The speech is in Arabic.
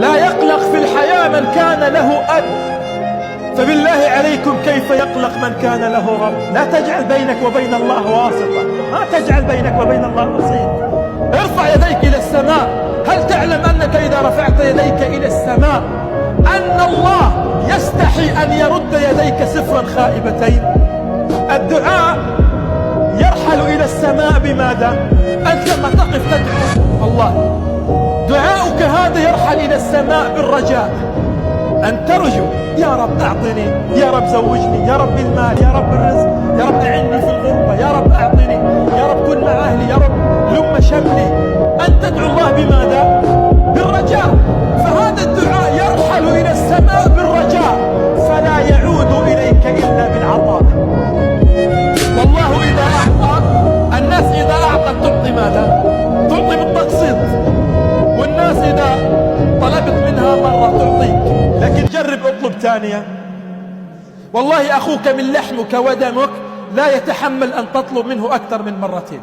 لا يقلق في الحياة من كان له أب، فبالله عليكم كيف يقلق من كان له رب؟ لا تجعل بينك وبين الله واسطة، ما تجعل بينك وبين الله وسيط. ارفع يديك إلى السماء. هل تعلم أنك إذا رفعت يديك إلى السماء أن الله يستحي أن يرد يديك صفرا خائبتين؟ الدعاء يرحل إلى السماء بماذا؟ أنت لما تقف تدعو الله، دعاؤك هذا يرحل إلى السماء بالرجاء، أن ترجو يا رب أعطني، يا رب زوجني، يا رب المال، يا رب الرزق، يا رب أعني في الغربة، يا رب أعطني، يا رب كن مع أهلي، يا رب لم شملي. أن تدعو الله بماذا؟ بالرجاء. فهذا الدعاء يرحل إلى السماء بالرجاء، فلا يعود إليك إلا بالعطاء. والله إذا أعطى، الناس إذا أعطت تعطي ماذا؟ تعطي بالتقسيط، والناس إذا طلبت منها مرة تعطيك، لكن جرب اطلب ثانية. والله أخوك من لحمك ودمك لا يتحمل أن تطلب منه أكثر من مرتين.